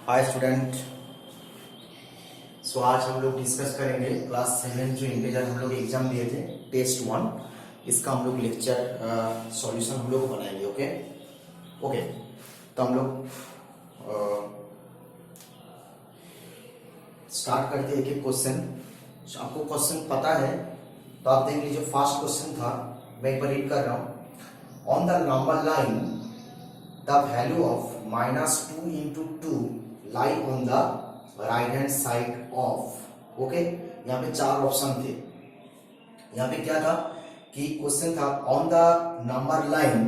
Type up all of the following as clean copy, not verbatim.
Hi student. आज हम लोग डिस्कस करेंगे क्लास 7 जो इंटीजर हम लोग एग्जाम दिए थे टेस्ट 1, इसका हम लोग लेक्चर सॉल्यूशन हम लोग बनाएंगे। ओके तो हम लोग स्टार्ट करते हैं एक एक क्वेश्चन। आपको क्वेश्चन पता है तो आप देख लीजिए। फर्स्ट क्वेश्चन था, मैं एक बार रीड कर रहा हूँ। On the number line the value of -2 into 2 lie on the right hand side of। Okay, यहाँ पे चार ऑप्शन थे। यहाँ पे क्या था कि क्वेश्चन था on the number line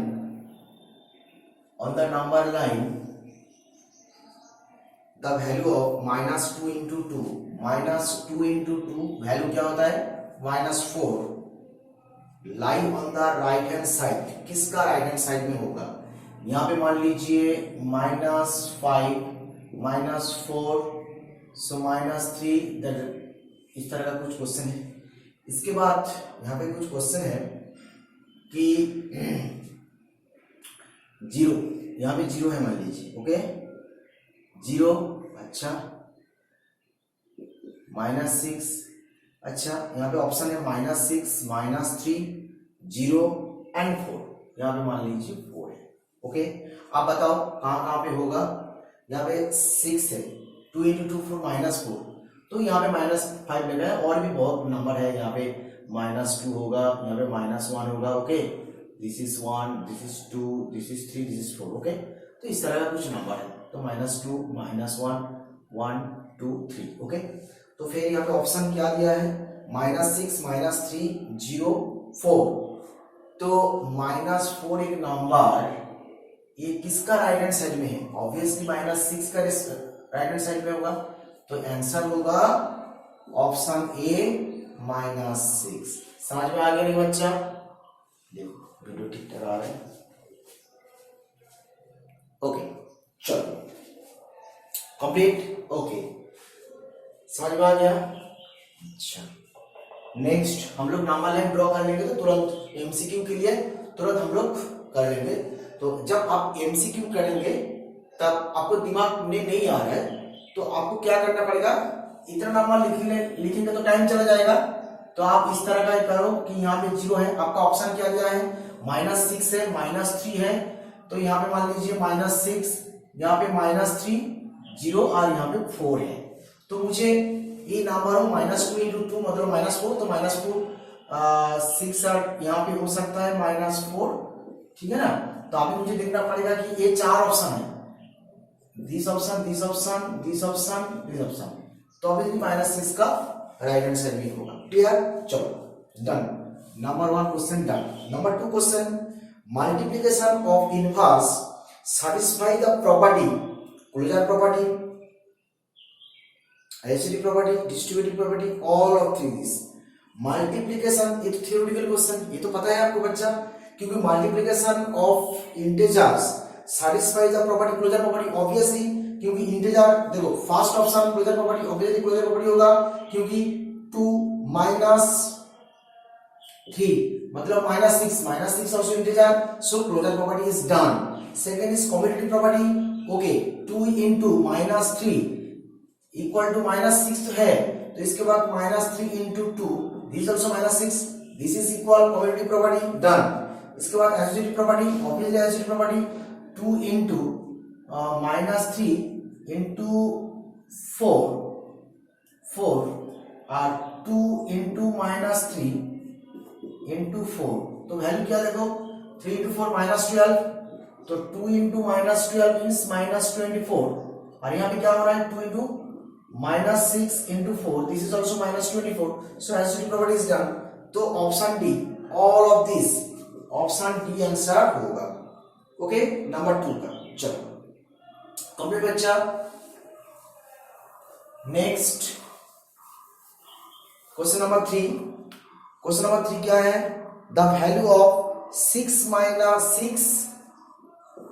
the value of -2 into 2 -2 into 2 value क्या होता है -4 lie on the right hand side. किसका राइट हैंड साइड में होगा? यहाँ पे मान लीजिए -5 -4 सो -3, इस तरह का कुछ क्वेश्चन है। इसके बाद यहाँ पे कुछ क्वेश्चन है कि 0, यहाँ पे 0 है मान लीजिए। ओके 0, अच्छा -6, अच्छा यहाँ पे ऑप्शन है -6 -3 0 एंड 4। यहाँ पे मान लीजिए 4 है। ओके आप बताओ कहाँ कहाँ पे होगा? यहाँ पे 6 है, 2 into 2 4 -4, तो यहाँ पे -5 लगा है। और भी बहुत नंबर है, यहाँ पे -2 होगा, यहाँ पे -1 होगा। Okay this is 1, this is 2, this is 3, this is 4। Okay तो इस तरह का कुछ नंबर है, तो -2 -1 1 2 3। ओके तो फिर यहाँ पे ऑप्शन क्या दिया है? -6 -3 0 4। तो -4 एक नंबर, ये किसका राइट हैंड साइड में है? ऑब्वियसली -6 का राइट हैंड साइड में होगा, तो आंसर होगा ऑप्शन ए -6। समझ में आ गया नहीं बच्चा? देखो वीडियो ठीक ठाक आ रहा है। ओके चलो कंप्लीट। ओके समझ में आ गया। अच्छा नेक्स्ट हम लोग नंबर लाइन ड्रॉ कर लेंगे, तो तुरंत एमसीक्यू के लिए तुरंत हम लोग कर लेंगे। तो जब आप एमसीक्यू करेंगे तब आपको दिमाग में नहीं आ रहा है, तो आपको क्या करना पड़ेगा? इतना नंबर लिखेंगे तो टाइम चला जाएगा। तो आप इस तरह का करो कि यहाँ पे 0 है, आपका ऑप्शन क्या दिया है? -6 है, -3 है, तो यहाँ पे मान लीजिए -6, यहाँ पे -3 0 और यहाँ पे 4 है। तो मुझे ये नंबर हो -2 into 2 मतलब -4, तो -4 6 यहाँ पे हो सकता है -4, ठीक है ना? तो अभी मुझे देखना पड़ेगा कि ये चार ऑप्शन है, this option this option this option this option, तो अभी -6 का राइट हैंड साइड में होगा। क्लियर? चलो done. Number 1 question done. Number 2 question, multiplication of inverse satisfy the property, closure property, LCD property, distributive property, all of three this. Multiplication ये तो theoretical question, ये तो पता है आपको बच्चा, क्योंकि multiplication of integers satisfy the property closure property. Obviously क्योंकि इंटीजर, देखो first option closure property, obviously closure property होगा, क्योंकि 2 -3 मतलब -6 also integer, so closure property is done. Second is commutative property. Okay 2 into -3 equal to -6 तो है, तो इसके बाद -3 into 2 this also -6, this is equal commutative property done. इसके बाद associative property, obviously associative property 2 into -3 into 4 और 2 into -3 into 4, तो value क्या देखो 3 into 4 -12, तो 2 into -12 means -24, और यहाँ पे क्या हो रहा है 2 into -6 into 4, this is also -24, so associative property is done. तो option D, all of this, option D answer होगा। ओके नंबर 2 का। चलो कंप्लीट बच्चा। Next question number 3। Question number 3 क्या है? The value of 6 -6,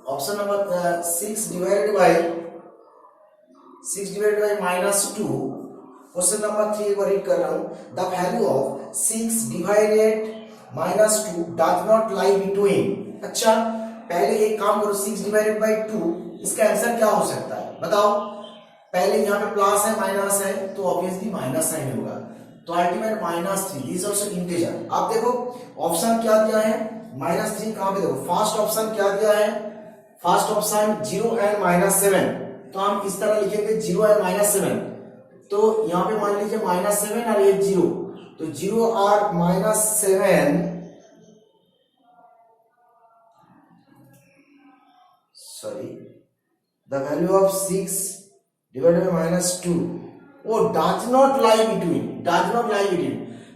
option number 6 divided by -2। Question number 3 एक बार read कर रहा हूं। The value of 6 divided -2 does not lie between. अच्छा पहले एक काम करो, 6 डिवाइडेड बाय 2, इसका आंसर क्या हो सकता है बताओ? पहले यहाँ पे प्लस है माइनस है तो ऑब्वियसली माइनस साइन होगा, तो अल्टीमेट -3 दिस आल्सो इंटीजर। आप देखो ऑप्शन क्या दिया है -3, कहां पे देखो फर्स्ट ऑप्शन क्या दिया है, फर्स्ट ऑप्शन 0 एंड -7, तो हम इस तरह लिखेंगे 0 एंड -7, तो यहाँ पे मान लीजिए -7 और ये 0, तो 0 और -7 sorry the value of 6 divided by -2 वो डज नॉट लाई बिटवीन,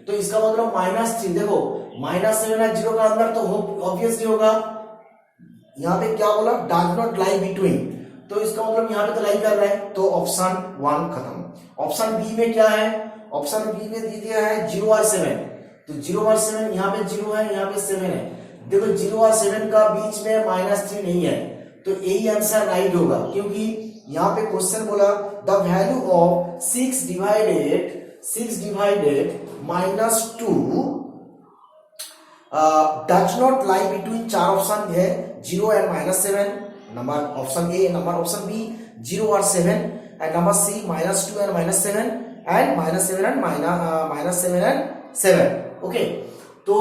तो इसका मतलब -3 देखो -7 और 0 का अंदर तो ऑब्वियसली होगा, यहाँ पे क्या बोला डज नॉट लाई बिटवीन, तो इसका मतलब यहाँ पे तो लाई कर रहा है, तो ऑप्शन 1 खत्म। ऑप्शन बी में क्या है, ऑप्शन बी में दे दिया है 0 और 7, तो 0 और 7 यहाँ पे 0 है यहाँ पे 7 है, देखो 0 और 7 का बीच में -3 नहीं है, तो यही आंसर राइट होगा, क्योंकि यहाँ पे क्वेश्चन बोला the value of 6 divided -2 does not lie between, चार ऑप्शन है 0 and -7, number option A, number option B 0 और 7, and number C -2 and -7 and -7 and 7। Okay, तो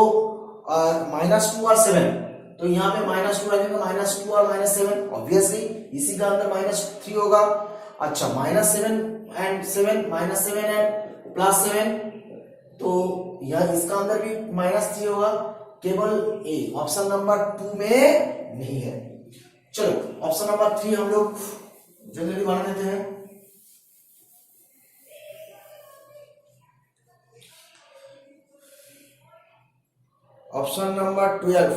-2 और 7, तो यहाँ पे -2 आ जाएगा, -2 और -7 ऑब्वियसली इसी का अंदर -3 होगा। अच्छा -7 एंड 7, -7 एंड +7, तो यह इसका अंदर भी -3 होगा, केवल ए ऑप्शन नंबर 2 में नहीं है। चलो ऑप्शन नंबर 3 हम लोग जल्दी बना देते हैं। Option number 12,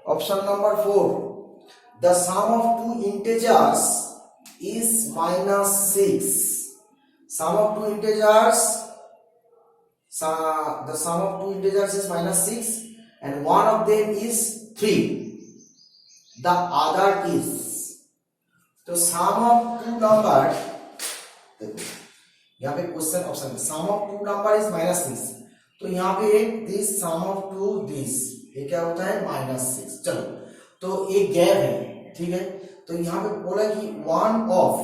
option number 4, the sum of two integers is -6. Sum of two integers, the sum of two integers is -6 and one of them is 3, the other is, तो sum of two number, यहाँ पे question option sum of two number is -6, तो यहाँ पे this sum of two this ये क्या होता है -6। चलो तो एक गैप है, ठीक है, तो यहाँ पे बोला कि वन ऑफ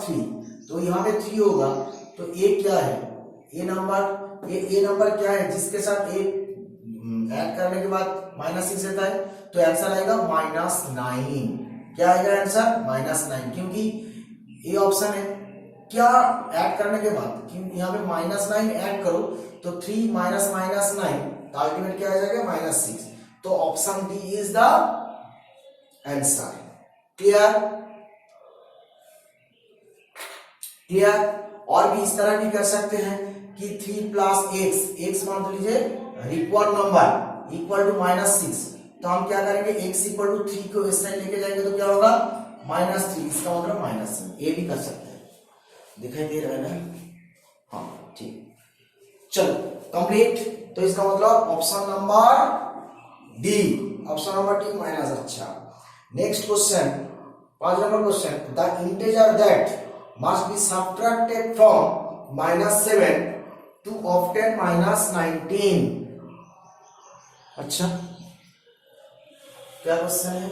3, तो यहाँ पे 3 होगा, तो ए क्या है, ए नंबर क्या है जिसके साथ ए ऐड करने के बाद -6 रहता है, तो आंसर आएगा -9। क्या आएगा आंसर -9, क्योंकि ए ऑप्शन है क्या ऐड करने के बाद, क्योंकि यहाँ पे -9 ऐड करो तो 3 -9 तो अल्टीमेट क्या आ जाएगा -6, तो option D is the answer. Clear, और भी इस तरह भी कर सकते हैं कि 3 + x मान लीजिए रिक्वायर्ड नंबर इक्वल टू -6, तो हम क्या करेंगे x = 3 को इस साइड लेके जाएंगे तो क्या होगा -3, इसका मतलब -3, ये भी कर सकते हैं, दिखाई दे रहा है ना, हाँ ठीक। चलो कंप्लीट, तो इसका मतलब ऑप्शन नंबर डी, अच्छा। Next question 5 number question, the integer that must be subtracted from -7 to obtain -19। अच्छा क्या क्वेश्चन है,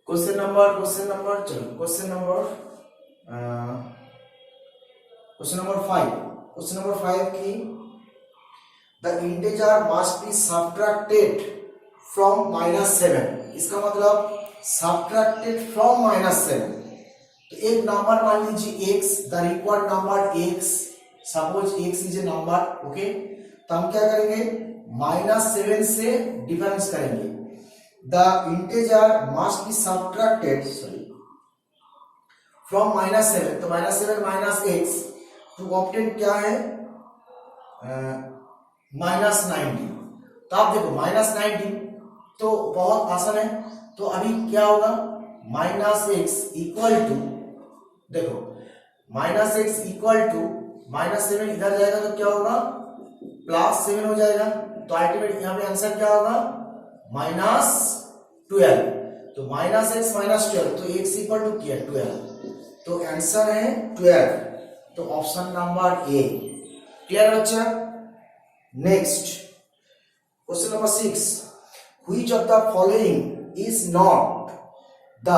क्वेश्चन नंबर 5 की the integer must be subtracted from -7, इसका मतलब सब्ट्रैक्टेड फ्रॉम -7, तो एक नंबर मान लीजिए x, the required number x, suppose x is a number, okay, तो हम क्या करेंगे -7 से डिफरेंस करेंगे, the integer must be subtracted from -7, तो -7 -x टू ऑब्टेन क्या है -19, तो आप देखो -19 तो बहुत आसान है, तो अभी क्या होगा -x इक्वल टू, देखो -x इक्वल टू -7 इधर जाएगा तो क्या होगा +7 हो जाएगा, तो अल्टीमेट यहाँ पे आंसर क्या होगा -12, तो -x -12, तो x इक्वल टू क्या 12, तो आंसर है 12, तो ऑप्शन नंबर ए। क्लियर बच्चा? Next question number 6, which of the following is not the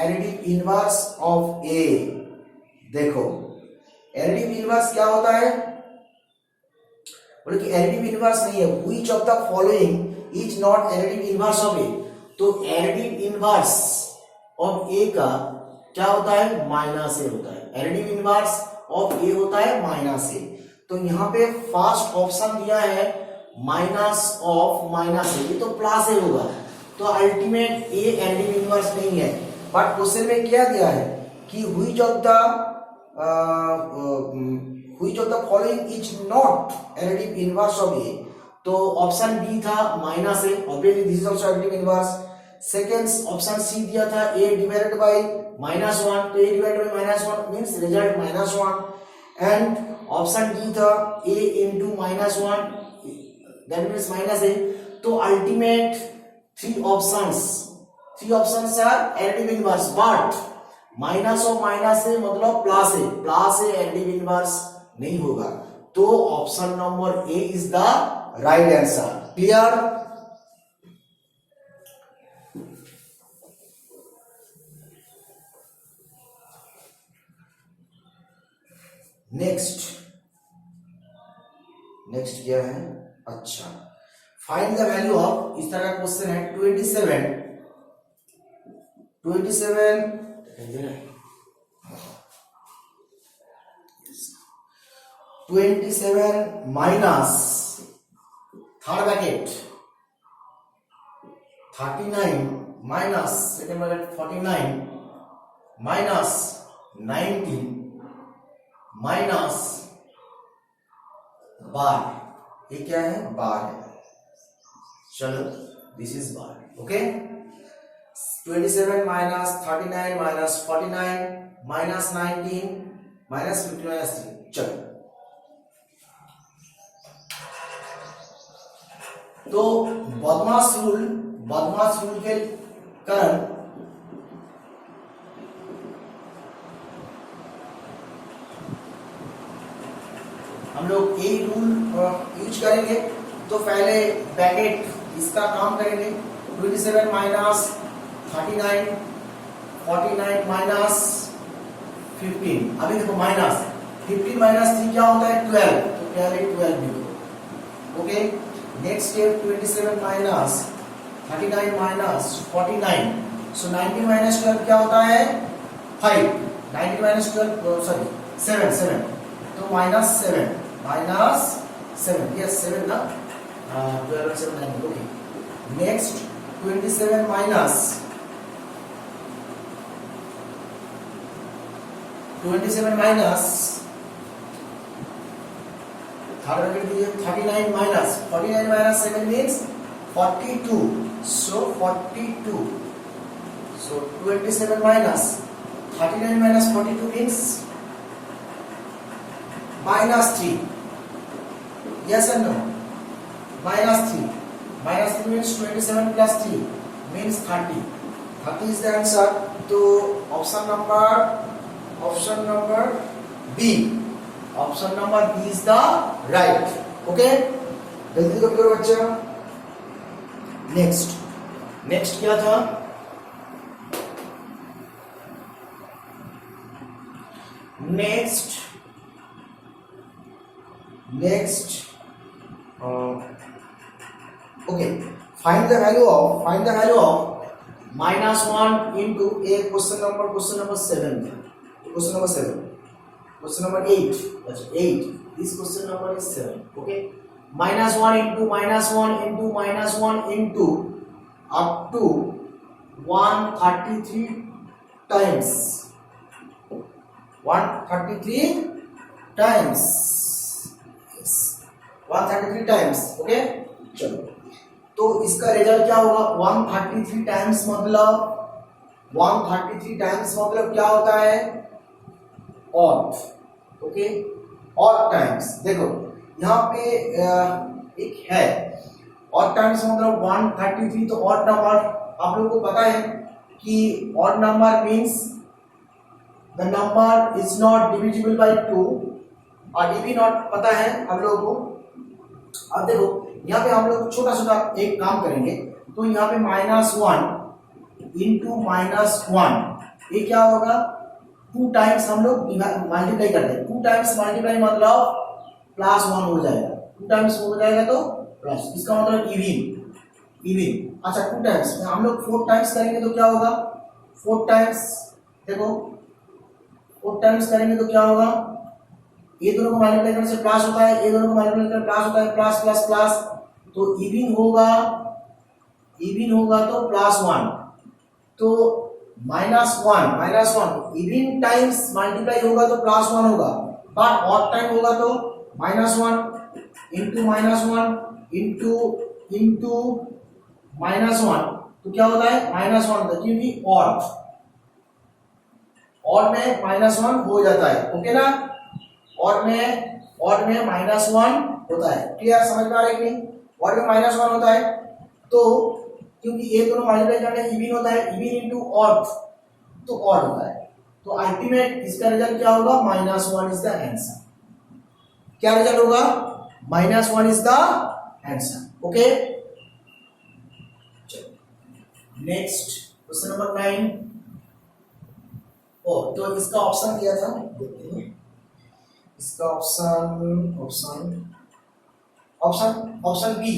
additive inverse of A. देखो एडिटिव इनवर्स क्या होता है, बोले कि एडिटिव इनवर्स नहीं है, which of the following is not additive inverse of A. तो एडिटिव इनवर्स ऑफ ए का क्या होता है, माइनस ए होता है। एडिटिव इनवर्स ऑफ ए होता है माइनस ए। तो यहाँ पे फर्स्ट ऑप्शन दिया है माइनस ऑफ माइनस ए, ये तो प्लस ए होगा, तो अल्टीमेट ए एडिटिव इनवर्स नहीं है। बट क्वेश्चन में क्या दिया है कि which of the following is not additive inverse of A, तो ऑप्शन बी था minus A, obviously this is also additive inverse. Second option C दिया था a डिवाइडेड बाय -1, तो a divided by -1 means result -1, and option D था a into -1 that means -a। तो ultimate three options are additive inverse, but minus और minus A मतलब plus A additive inverse नहीं होगा। तो option number A is the right answer. Clear? Next क्या है, अच्छा, फाइंड द वैल्यू ऑफ, इस तरह का क्वेश्चन है 27 minus third bracket 39 minus second bracket 49 minus 19 minus bar, ये क्या है, बार है। चलो this is bar. Okay, 27 minus 39 minus 49 minus 19 minus 50 minus 3। चलो तो बदमाश रूल के कारण हम लोग ए रूल यूज करेंगे। तो पहले ब्रैकेट इसका काम करेंगे, 27 माइनस 39 49 माइनस 15। अभी देखो माइनस 15 माइनस 3 क्या होता है, 12, तो पहले 12 लिखो। Okay, next step 27 minus 39 minus 49, सो 19 माइनस 12 क्या होता है, 5। 19 माइनस 12 सॉरी 7, तो माइनस 7 यस 7 ना, 12 और 7 9। Okay, next 27 minus 39 minus 49 minus 7 means 42, so 42, so 27 minus 39 minus 42 means -3. Yes or no? -3 means 27 plus 3 means 30 is the answer. तो option number B is the right. Okay, जल्दी copy करो बच्चा। Next क्या था, next okay, find the value of -1 into a question number 7 question number 8, अच्छा 8, this question number is 7. okay, -1 into up to 133 times 133 times, yes 133 times. Okay, चलो तो इसका result क्या होगा, 133 टाइम्स मतलब क्या होता है, ऑड। Okay, odd times. देखो यहाँ पे एक है ऑड टाइम्स मतलब 133, तो ऑड नंबर आप लोगों को पता है कि odd number means the number is not divisible by 2 और डीवी नॉट पता है हम लोगों को। अब देखो यहाँ पे हम लोग छोटा छोटा एक काम करेंगे, तो यहाँ पे -1 इंटू -1 ये क्या होगा, 2 टाइम्स हम लोग मल्टीप्लाई करते हैं, 2 टाइम्स मल्टीप्लाई मतलब +1 हो जाएगा, 2 टाइम्स हो जाएगा तो प्लस, इसका मतलब इविन। अच्छा 2 टाइम्स हम लोग 4 टाइम्स करेंगे तो क्या होगा, 4 टाइम्स देखो 4 टाइम्स करेंगे तो क्या होगा, ये दोनों को मल्टीप्लाई करने से प्लस होता है, ये दोनों को मल्टीप्लाई करने से प्लस होता है, प्लस प्लस प्लस, तो इविन होगा तो +1, तो -1 इविन टाइम्स मल्टीप्लाई होगा तो +1 होगा, बट ऑड टाइम होगा तो -1 इंटू -1 तो क्या होता है, -1 होता है, क्योंकि ऑड में -1 हो जाता है, ओके ना। ऑड में -1 होता है, क्लियर, समझ में आ रहा है कि नहीं। ऑड में -1 होता है, तो क्योंकि ये दोनों मल्टीप्लाई करने इविन होता है, इविन इनटू ऑड तो ऑड होता है, तो अल्टीमेट इसका रिजल्ट क्या होगा, -1 इज द आंसर। क्या रिजल्ट होगा, -1 is the answer, okay. Next question number 9। तो इसका ऑप्शन क्या था, देखते हैं इसका option B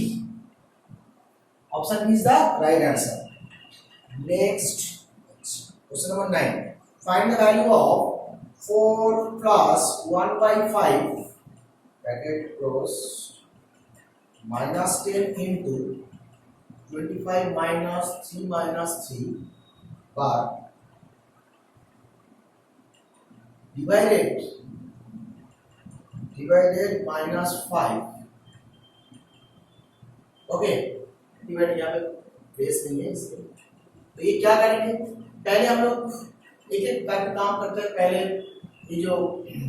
is the right answer. Next question number 9, find the value of 4 plus 1/5 bracket close -10 into 25 minus 3 minus 3 but divided -5, okay. Divide यहाँ पे base नहीं है इसके, तो ये क्या करेंगे, पहले हम लोग एक एक करके काम करते हैं। पहले ये जो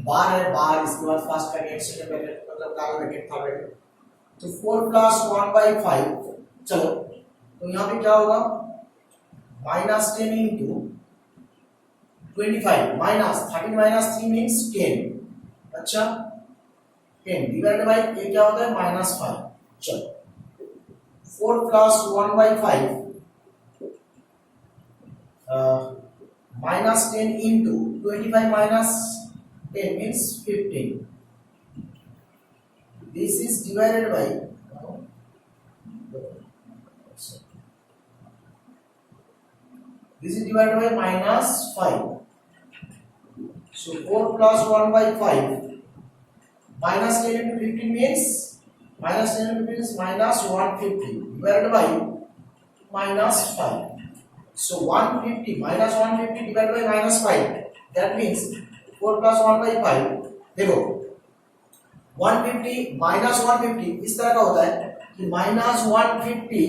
बार है बार, इसके बाद फर्स्ट ब्रैकेट, सेकंड ब्रैकेट, मतलब थर्ड ब्रैकेट, तो 4 plus 1/5, चलो तो यहाँ पे क्या होगा, -10 into 25 minus 13 minus 3 means 10, अच्छा 10 डिवाइड बाय ये क्या होता है, -5। चलो 4 plus 1/5 -10 into 25 minus 10 means 15, this is divided by -5, so 4 plus 1/5 -10 into 15 means -150 divided by -5, so 150 -150 divided by -5, that means 4 plus 1/5, देखो 150 -150 इस तरह का होता है कि -150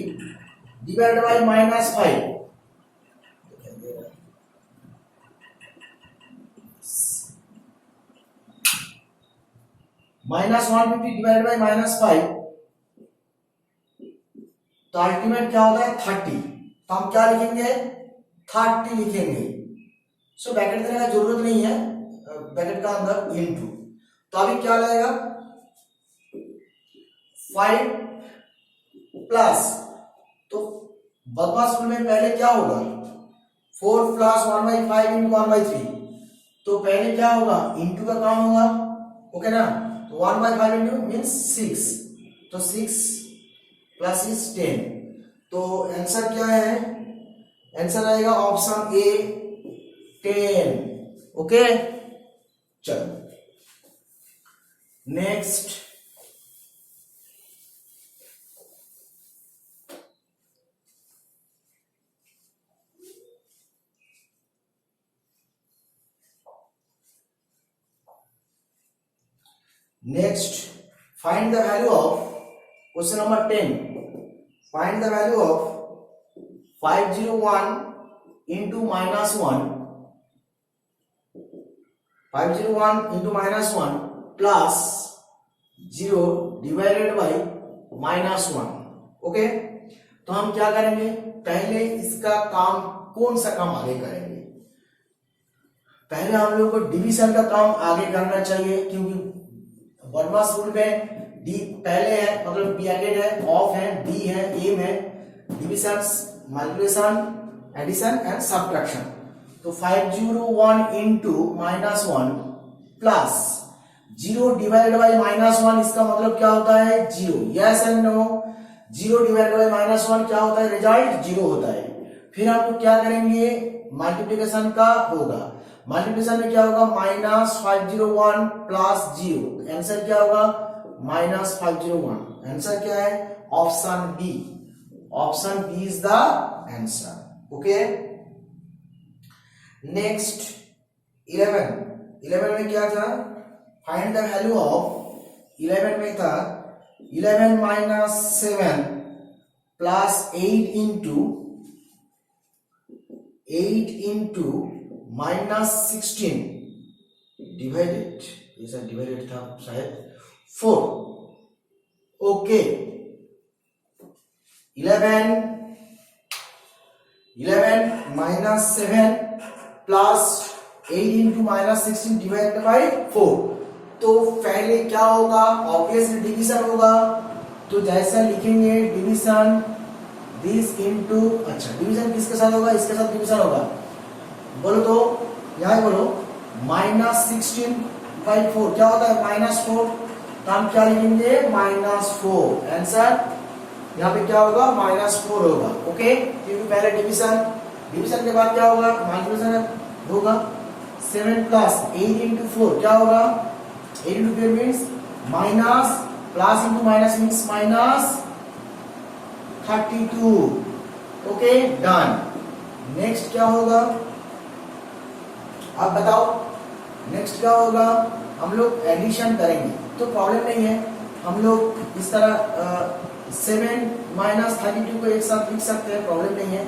divided by -5, -150 डिवाइड बाय -5, तो अल्टीमेट क्या होता है 30, तो हम क्या लिखेंगे 30 लिखेंगे। सो ब्रैकेट देने का जरूरत नहीं है, ब्रैकेट का अंदर इनटू, तो अभी क्या लगेगा 5 प्लस, तो बदमाश में पहले क्या होगा 4 प्लस 1/5 इंटू 1/3, तो पहले क्या होगा इंटू का काम होगा, ओके ना। तो 1/5 इंटू मीन्स 6, तो 6 प्लस इज 10, तो आंसर क्या है, आंसर आएगा ऑप्शन ए 10, ओके। चलो next find the value of question number 10, find the value of 501 into -1, 501 into -1 plus 0 divided by -1, okay. तो हम क्या करेंगे, पहले इसका काम, कौन सा काम आगे करेंगे, पहले हम लोग को डिवीजन का काम आगे करना चाहिए, क्योंकि बॉडमास रूल में डी पहले है, मतलब ब्रैकेट है, ऑफ है, डी है, एम है, division, multiplication, addition and subtraction. तो 501 इंटू -1 प्लस 0 डिवाइडेड बाई -1, इसका मतलब क्या होता है 0। Yes and no? 0 divided by -1 क्या होता है, रिजल्ट 0 होता है। फिर हम लोग क्या करेंगे, मल्टीप्लिकेशन का होगा। मल्टीप्लिकेशन में क्या होगा, -501 प्लस 0, आंसर क्या होगा -501। आंसर क्या है, option B. Option B is the answer. Okay, next 11 में क्या था, फाइंड द वैल्यू ऑफ 11 में था 11 माइनस 7 प्लस 8 इंटू -16 डिवाइडेड, ऐसा डिवाइडेड था शायद 4। Okay, 11 minus 7 plus 8 into -16 divided by 4। तो पहले क्या होगा, ऑब्वियसली डिवीजन होगा। तो जैसा लिखेंगे डिवीजन दिस इंटू, अच्छा डिवीजन किसके साथ होगा, इसके साथ डिवीजन होगा। बोलो तो यहां बोलो, -16/4 क्या होता है, -4। तो हम क्या लिखेंगे, -4। आंसर यहाँ पे क्या होगा, -4 होगा। ओके, क्योंकि पहले डिवीजन के बाद क्या होगा, मल्टीप्लिकेशन होगा। 7 प्लस 8 इंटू 4 क्या होगा, 8 into 4 means minus, plus into minus means -32। Okay, done. Next क्या होगा, आप बताओ नेक्स्ट क्या होगा। हम लोग एडिशन करेंगे तो प्रॉब्लम नहीं है, हम लोग इस तरह 7 माइनस 32 को एक साथ लिख सकते हैं, प्रॉब्लम नहीं है।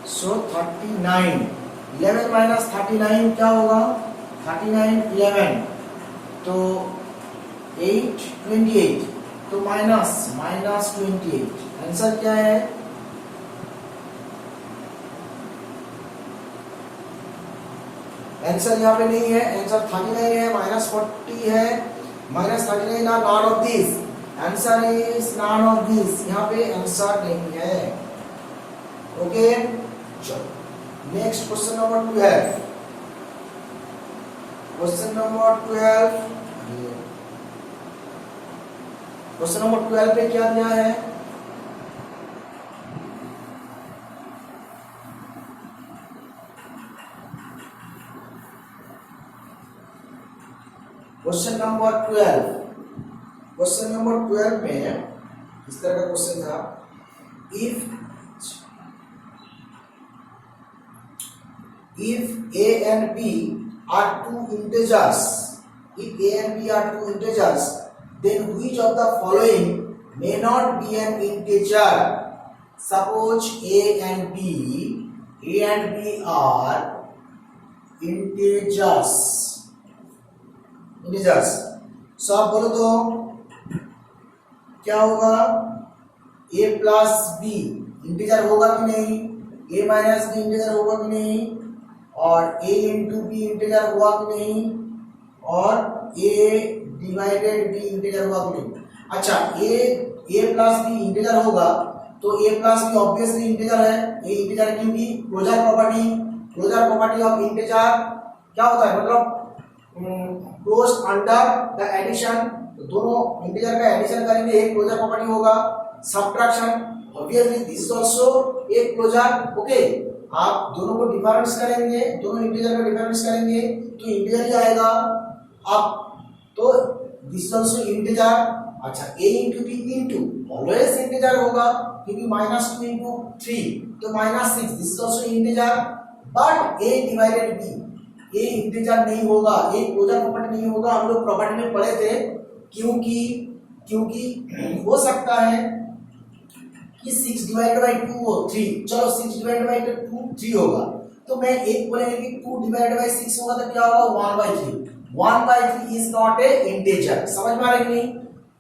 सो 39, 11 माइनस 39 क्या होगा, 39 11, तो 8 28, तो माइनस -28। आंसर क्या है, आंसर यहाँ पे नहीं है, आंसर 39 है, -40 है, -39 are not of this, answer is none of this, यहाँ पे आंसर नहीं है। ओके, चलो next question number 12। Question number 12, question number 12 पे क्या दिया है, क्वेश्चन नंबर 12। क्वेश्चन नंबर 12 में इस तरह का क्वेश्चन था, if a and b are two integers, if a and b are two integers, then which of the following may not be an integer? Suppose a and b are integers। सो आप बोलो तो क्या होगा, a plus B integer होगा कि नहीं, a minus B integer होगा कि नहीं, और a इंटू बी इंटीजर हुआ कि नहीं, और a डिवाइडेड बी इंटीजर हुआ कि नहीं। अच्छा, a प्लस बी इंटीजर होगा तो a plus B obviously integer है, a इंटीजर क्योंकि क्लोजर प्रॉपर्टी ऑफ इंटीजर क्या होता है, मतलब क्लोज अंडर द एडिशन, तो दोनों इंटीजर का एडिशन करेंगे, एक क्लोजर प्रॉपर्टी होगा। Subtraction obviously this is also एक क्लोजर। ओके, आप दोनों को डिफरेंस करेंगे, दोनों इंटीजर का डिफरेंस करेंगे तो इंटीजर ही आएगा। अब तो दिस इज आल्सो इंटीजर। अच्छा, a into B into always integer होगा क्योंकि -2 इंटू 3 तो -6, this is also integer. But a divided b, ये इंटीजर नहीं होगा, ये क्लोजर प्रॉपर्टी नहीं होगा। हम लोग प्रॉपर्टी में पढ़े थे, क्योंकि हो सकता है कि 6 डिवाइडेड बाई 2 हो 3, चलो 6 डिवाइडेड बाई 2 3 होगा, तो मैं एक बोलेंगे कि 2 डिवाइडेड बाई 6 होगा तो क्या होगा 1/3। 1/3 इज नॉट ए इंटीजर, समझ में आ रहा है कि नहीं।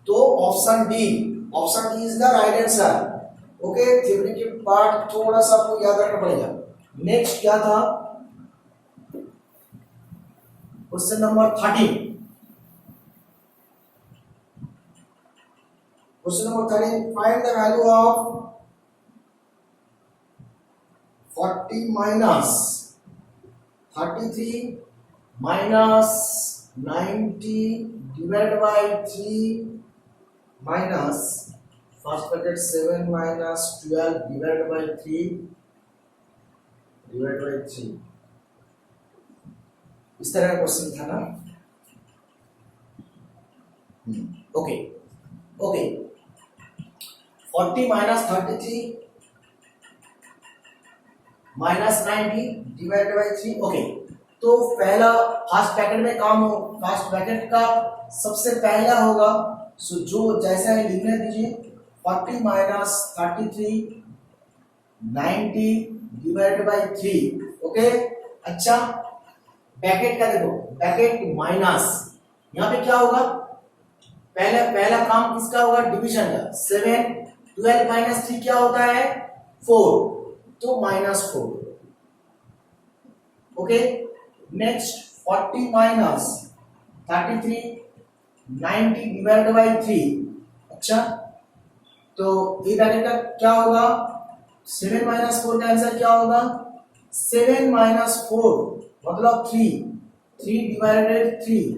तो option D is the right answer. Okay, theory के पार्ट थोड़ा सा आपको याद रखना पड़ेगा। नेक्स्ट क्या था, question number 13। Question number 13, find the value of 40 minus 33 minus 90 divided by 3 minus first bracket 7 minus 12 divided by 3 divided by 3। इस तरह का क्वेश्चन था ना। Okay okay 40 minus 33 minus 90 divided by 3। Okay तो पहला फर्स्ट ब्रैकेट में काम हो, फर्स्ट ब्रैकेट का सबसे पहला होगा, सो जो जैसा है लिखने दीजिए 40 minus 33 90 divided by 3। ओके अच्छा ब्रैकेट का देखो, ब्रैकेट माइनस, यहाँ पे क्या होगा, पहला काम किसका होगा, डिवीजन का। 7 12 minus 3 क्या होता है 4, तो -4। Okay next 40 minus 33 90 divided by 3। अच्छा तो ये ब्रैकेट का क्या होगा, 7 minus 4 का आंसर क्या होगा, 7 minus 4 मतलब 3 divided 3।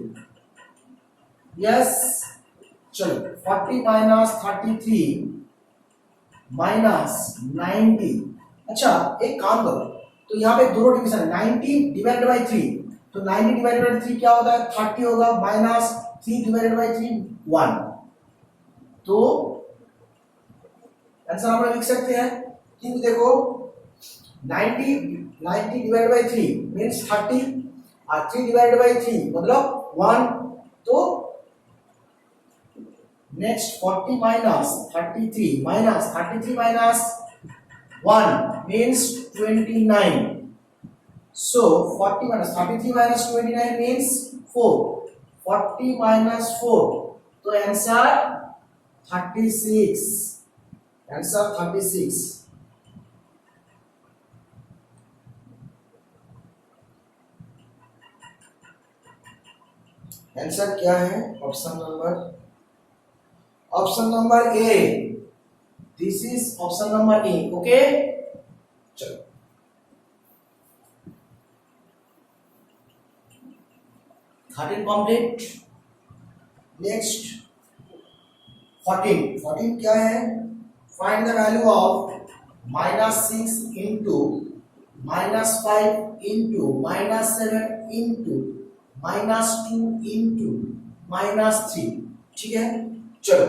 यस चलो 40 minus 33 minus 90। अच्छा एक काम करो, तो यहाँ पे दोनों डिवीजन 90 डिवाइडेड बाई 3, तो 90 डिवाइडेड बाई 3 क्या होता है 30 होगा, माइनस 3 डिवाइडेड बाई 3 1। तो आंसर हम लोग लिख सकते हैं, क्योंकि देखो 90 डिवाइडेड बाई 3 मींस 30 और 3 डिवाइडेड बाई 3 मतलब 1। तो next 40 minus 33 minus 1 means 29। So 40 minus 33 minus 29 means 4। 40 minus 4 तो आंसर 36। आंसर 36। आंसर क्या है, option number A. This is option number A. Okay चलो 13 कंप्लीट। नेक्स्ट 14 क्या है, find the value of -6 into -5 into -7 into -2 into -3। ठीक है चलो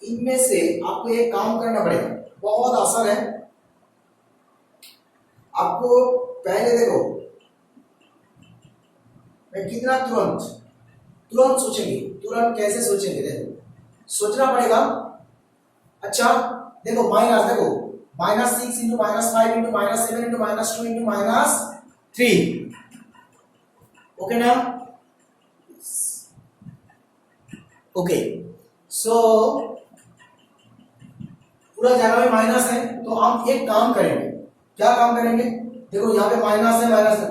इनमें से आपको एक काम करना पड़ेगा, बहुत आसान है। आपको पहले देखो मैं कितना तुरंत सोचेंगे, तुरंत कैसे सोचेंगे, देखो सोचना पड़ेगा। अच्छा देखो माइनस, देखो -6 into -5 into -7 into -2 into -3। Okay ना, ओके सो पूरा जगह में माइनस है, तो हम एक काम करेंगे। क्या काम करेंगे, देखो यहाँ पे माइनस है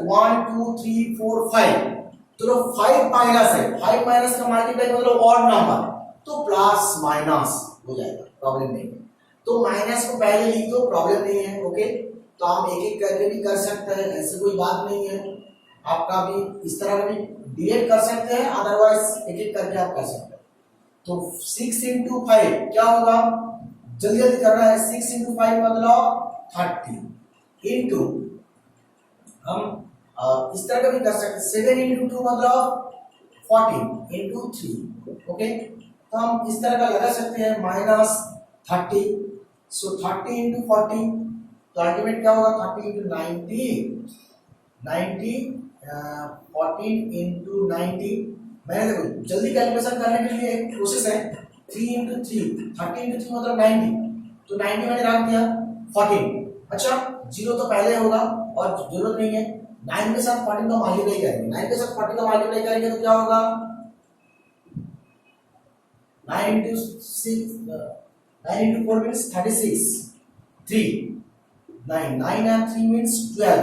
1 2 3 4 5, तो 5 माइनस है, 5 माइनस का मल्टीप्लाई मतलब ऑड नंबर, तो प्लस माइनस हो जाएगा, प्रॉब्लम नहीं है। तो माइनस को पहले लिख दो, प्रॉब्लम नहीं है। ओके तो हम एक एक करके भी कर सकते हैं, ऐसी कोई बात नहीं है। आपका भी इस तरह भी डिलीट कर सकते हैं, अदरवाइज एक एक करके आप कर सकते हैं। तो 6 इंटू 5 क्या होगा, जल्दी जल्दी करना है। 6 इंटू 5 मतलब 30 इंटू हम इस तरह का भी कर सकते हैं। 7 इंटू 2 मतलब 14 इंटू 3। ओके तो हम इस तरह का लगा सकते हैं -30। सो 30 इंटू 14 तो अल्टीमेट क्या होगा, 30 इंटू 90 14 इंटू 90। मैंने देखो जल्दी कैलकुलेशन करने के लिए एक प्रोसेस है, 3 इंटू 3 30 इंटू 3 मतलब 90, तो 90 मैंने रख दिया 14। अच्छा जीरो तो पहले होगा और जरूरत नहीं है, 9 के साथ 14 का मल्टीप्लाई करेंगे, 9 के साथ 14 का मल्टीप्लाई करेंगे तो क्या होगा, 9 into 4 means 36, 3 9 and 3 means 12।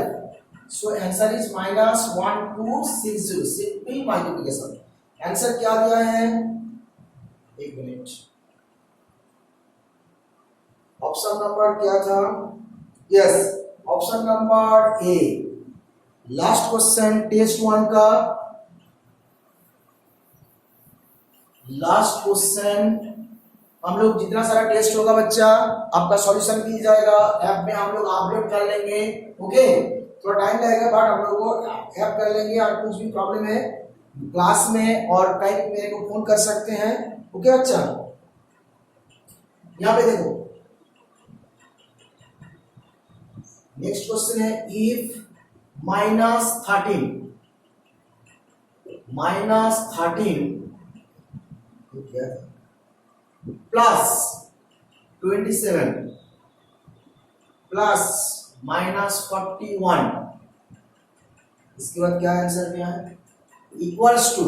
So answer is -1260, simple multiplication. Answer क्या दिया है, एक मिनट, ऑप्शन नंबर क्या था? Yes, option number A. Last question test 1 का, लास्ट क्वेश्चन। हम लोग जितना सारा टेस्ट होगा बच्चा आपका सॉल्यूशन किया जाएगा, ऐप में हम लोग अपलोड कर लेंगे। ओके, थोड़ा टाइम लगेगा बट हम लोग को ऐप कर लेंगे। और कुछ भी प्रॉब्लम है क्लास में और कहीं भी मेरे को फोन कर सकते हैं। ओके बच्चा, यहाँ पे देखो नेक्स्ट क्वेश्चन है, इफ -13 प्लस 27 प्लस -41, इसके बाद क्या आंसर क्या है? Equals to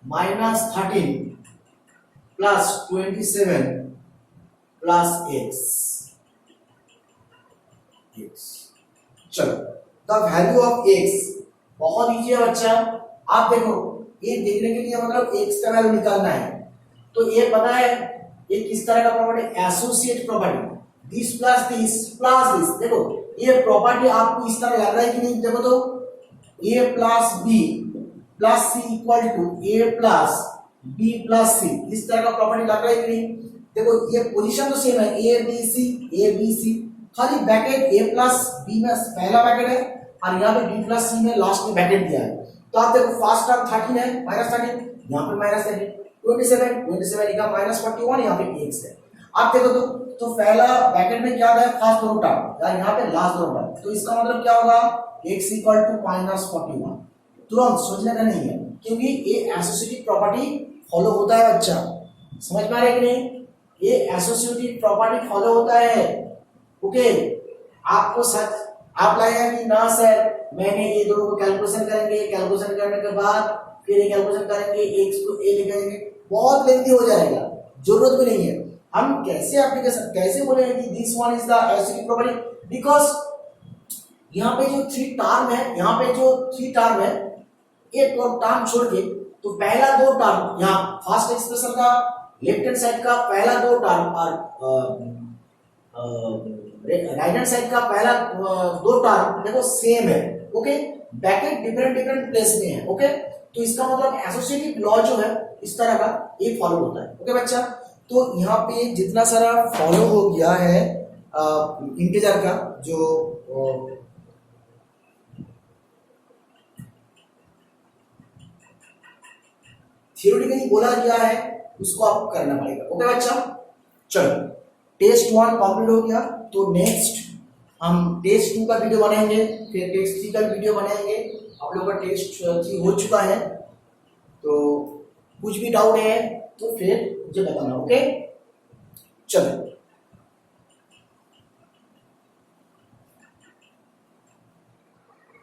-13 plus 27 plus x। चलो, द वैल्यू ऑफ x बहुत इजी है बच्चा। आप देखो, ये देखने के लिए मतलब x का वैल्यू निकालना है, तो ये पता है ये किस तरह का property? Associate property, this plus this. देखो ये प्रॉपर्टी आपको इस तरह लग रहा है कि नहीं? देखो तो a plus b plus c equal to a plus b plus c, इस तरह का प्रॉपर्टी लग रहा है कि नहीं? देखो ये पोजीशन तो सेम है, a b c, खाली ब्रैकेट a प्लस b में पहला ब्रैकेट है और यहाँ पे b प्लस c में लास्ट में ब्रैकेट दिया है। तो आप देखो फर्स्ट टर्म 13 है, -13, यहाँ पे -13, 27 लिखा, -41, यहाँ पे x है। आप देखो तो पहला ब्रैकेट में क्या है? फर्स्ट दो टर्म, यार यहाँ पे लास्ट दो टर्म, तो इसका मतलब क्या होगा? x equal to -41। तुरंत सोचने का नहीं है, क्योंकि ये एसोसिएटिव प्रॉपर्टी फॉलो होता है बच्चा। समझ में आ रहा है कि नहीं? ये एसोसिएटिव प्रॉपर्टी फॉलो होता है। ओके, आपको सच आप लगेगा कि ना सर मैंने ये दोनों को कैलकुलेशन करेंगे, कैलकुलेशन करने के बाद फिर ये कैलकुलेशन करेंगे, x को a लिखेंगे, बहुत लेंथी हो जाएगा, जरूरत भी नहीं है। हम कैसे एप्लीकेशन कैसे बोलेंगे कि this one is the associative property? Because यहाँ पे जो थ्री टर्म है, एक और टर्म छोड़ के, तो पहला दो टर्म यहाँ फर्स्ट एक्सप्रेशन का लेफ्ट हैंड साइड का पहला दो टर्म और राइट हैंड साइड का पहला दो टर्म देखो सेम है। ओके, ब्रैकेट डिफरेंट प्लेस में है। ओके, तो इसका मतलब एसोसिएटिव लॉ जो है इस तरह का ये फॉलो होता है। ओके बच्चा, तो यहाँ पे जितना सारा फॉलो हो गया है इंटीजर का जो थियोरेटिकली बोला गया है उसको आपको करना पड़ेगा। ओके बच्चा, चलो टेस्ट 1 कंप्लीट हो गया, तो नेक्स्ट हम टेस्ट 2 का वीडियो बनाएंगे, फिर टेस्ट 3 का वीडियो बनाएंगे। आप लोगों का टेस्ट 3 हो चुका है, तो कुछ भी डाउट है तो फिर मुझे बताना। ओके, चलो।